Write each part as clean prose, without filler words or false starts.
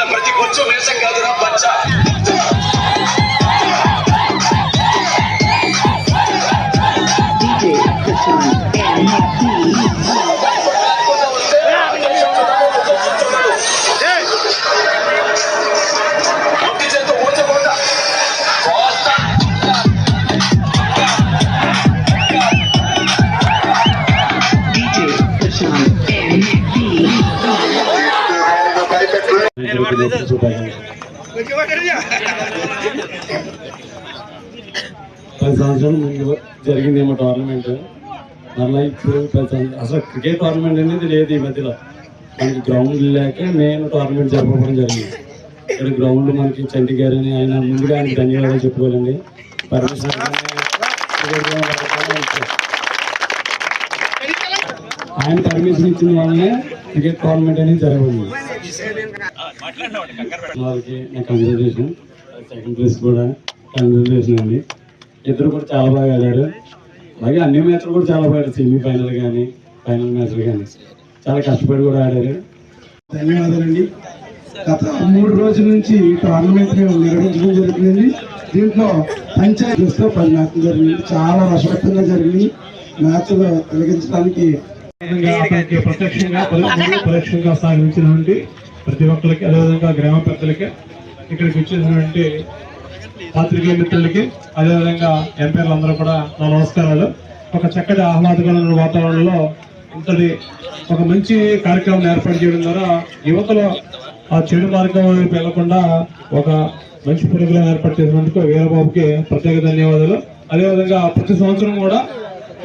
ప్రతి కొంచెం వేసం కాదురా బచ్చ. పది సంవత్సరాల ముందు జరిగిందేమో టోర్నమెంట్. మళ్ళీ ఇప్పుడు అసలు క్రికెట్ టోర్నమెంట్ అనేది లేదు ఈ మధ్యలో. మనకి గ్రౌండ్ లేక మెయిన్ టోర్నమెంట్ జరపడం జరిగింది. ఇక్కడ గ్రౌండ్ మనకి చంటి గారు అని ఆయన ముందుగా ఆయనకి ధన్యవాదాలు చెప్పుకోవాలండి. పర్మిషన్ ఆయన పర్మిషన్ ఇచ్చిన వల్లనే క్రికెట్ టోర్నమెంట్ అనేది జరగదు. వాళ్ళకి నాకు కంగ్రాచులేషన్. సెకండ్ ప్లేస్ కూడా కంగ్రాచులేషన్ అండి. ఇద్దరు కూడా చాలా బాగా ఆడారు. అలాగే అన్ని మ్యాచ్లు కూడా చాలా బాగా ఆడారు. సెమీఫైనల్ కానీ ఫైనల్ మ్యాచ్లు కానీ చాలా కష్టపడి కూడా ఆడారు. ధన్యవాదాలండి. గత 3 రోజుల నుంచి టోర్నమెంట్ నిర్వహించడం జరుగుతుంది. దీంట్లో పంచాయతీలో 10 మ్యాచ్లు జరిగింది. చాలా రసవత్తంగా జరిగింది. మ్యాచ్లు తొలగించడానికి పరోక్షంగా సాగించినటువంటి ప్రతి ఒక్కరికి, అదేవిధంగా గ్రామ పెద్దలకి, ఇక్కడికి వచ్చేసినటువంటి పాత్రికేయ మిత్రులకి, అదేవిధంగా ఎంపీలందరూ కూడా నా నమస్కారాలు. ఒక చక్కటి ఆహ్లాదకరమైన వాతావరణంలో ఇంతటి ఒక మంచి కార్యక్రమం ఏర్పాటు చేయడం ద్వారా యువతలో ఆ చెడు మార్గం వైపు వెళ్లకుండా ఒక మంచి ప్రోగ్రాం ఏర్పాటు చేసినందుకు వీరబాబుకి ప్రత్యేక ధన్యవాదాలు. అదేవిధంగా ప్రతి సంవత్సరం కూడా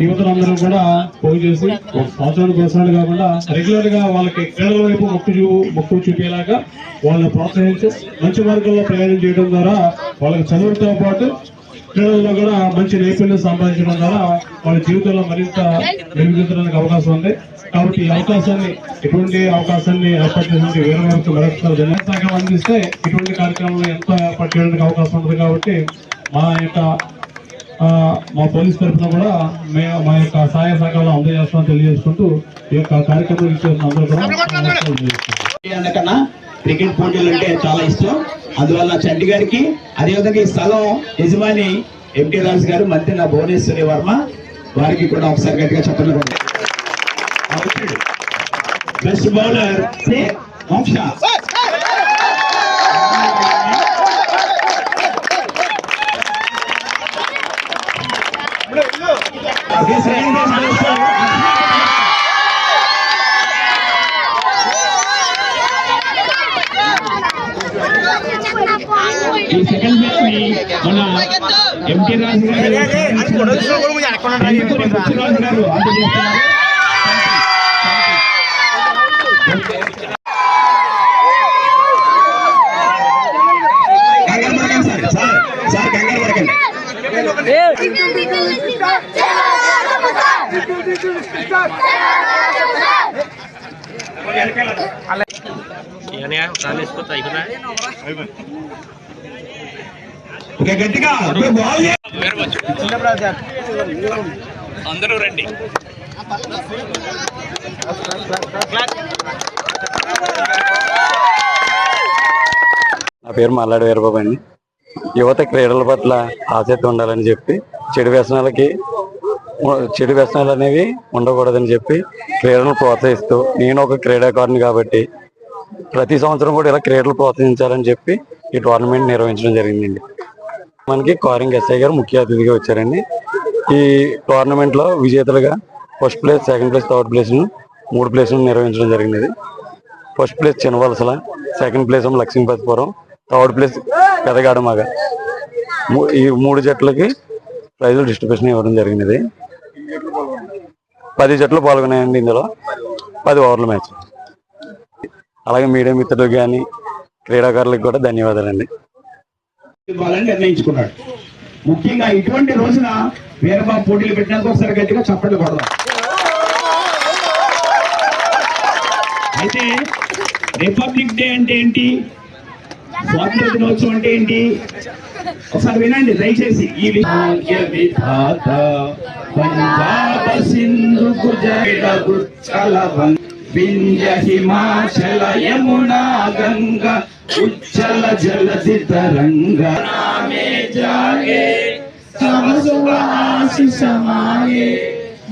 యువతలందరూ కూడా పోగు చేసి ఒక సంవత్సరానికి ఒకసారి కాకుండా రెగ్యులర్ గా వాళ్ళకి క్రీడల వైపు మొక్కు చూపేలాగా వాళ్ళని ప్రోత్సహించి మంచి మార్గంలో ప్రయాణం చేయడం ద్వారా వాళ్ళకి చదువుతో పాటు క్రీడల్లో కూడా మంచి నైపుణ్యం సంపాదించడం ద్వారా వాళ్ళ జీవితంలో మరింత మెరుగుదిద్దడానికి అవకాశం ఉంది. కాబట్టి ఈ అవకాశాన్ని, ఇటువంటి అవకాశాన్ని ఏర్పాటు చేసినటువంటి వీరబాబుకి మరొకసారి ధన్యవాదాలు అందిస్తే ఇటువంటి కార్యక్రమంలో ఎంతో ఏర్పాటు చేయడానికి అవకాశం ఉంటుంది. కాబట్టి మా పోలీస్ తరఫున కూడా మా యొక్క సహాయ సహకారాలు అందజేస్తామని తెలియజేసుకుంటూ ఈ యొక్క కార్యక్రమం అందరూ కూడా క్రికెట్ పోటీలు అంటే చాలా ఇష్టం. అందువల్ల చంటి గారికి, అదేవిధంగా ఈ స్థలం యజమాని ఎంటీ రాజు గారు, మంత్రి నా భువనేశ్వరి వర్మ వారికి కూడా ఒకసారి గట్టిగా చెప్పండి. బెస్ట్ బౌలర్ వంశ, ఈ సెకండ్ మ్యాచ్ ని మన ఎంటీ రాజు గారు అందజేస్తున్నారు. సార్ కంగారు పడకండి. గట్టిగా అందరూ రండి. నా పేరు మల్లాడి వీరబాబు అండి. యువత క్రీడల పట్ల ఆసక్తి ఉండాలని చెప్పి, చెడు వ్యసనాలు అనేవి ఉండకూడదని చెప్పి క్రీడలను ప్రోత్సహిస్తూ, నేను ఒక క్రీడాకారుని కాబట్టి ప్రతి సంవత్సరం కూడా ఇలా క్రీడలు ప్రోత్సహించాలని చెప్పి ఈ టోర్నమెంట్ నిర్వహించడం జరిగిందండి. మనకి కారింగ్ ఎస్ఐ గారు ముఖ్య అతిథిగా వచ్చారండి. ఈ టోర్నమెంట్ లో విజేతలుగా first place, second place, third place 3 ప్లేసులు నిర్వహించడం జరిగినది. ఫస్ట్ ప్లేస్ చిన్నవలసల, second place Lakshmipathipuram, third place Pedagadamaga. ఈ 3 జట్లకి ప్రైజులు డిస్ట్రిబ్యూషన్ ఇవ్వడం జరిగినది. 10 జట్లు పాల్గొన్నాయండి. ఇందులో 10 ఓవర్ల మ్యాచ్. అలాగే మీడియా మిత్రులకు కానీ క్రీడాకారులకు కూడా ధన్యవాదాలండి. నిర్ణయించుకున్నాడు. ముఖ్యంగా ఇటువంటి రోజున వీరబాబు పోటీలు పెట్టినందుకు ఒకసారి గట్టిగా చప్పట్లు కొడదాం. అయితే రిపబ్లిక్ డే అంటే ఏంటి, స్వాతంత్ర దినోత్సవం అంటే ఏంటి, ఒకసారి వినండి దయచేసి. ఈ విధాత పంజాబ సింధు గుజరాత ఉచ్చల వింధ్య హిమాచల యమునా గంగా ఉచ్చల జలధి తరంగా నామే జాగే తవ శుభ ఆశీష మాగే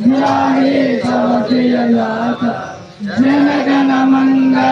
ధ్యాయే తవ ప్రియ గాథ జనగణ మంగళ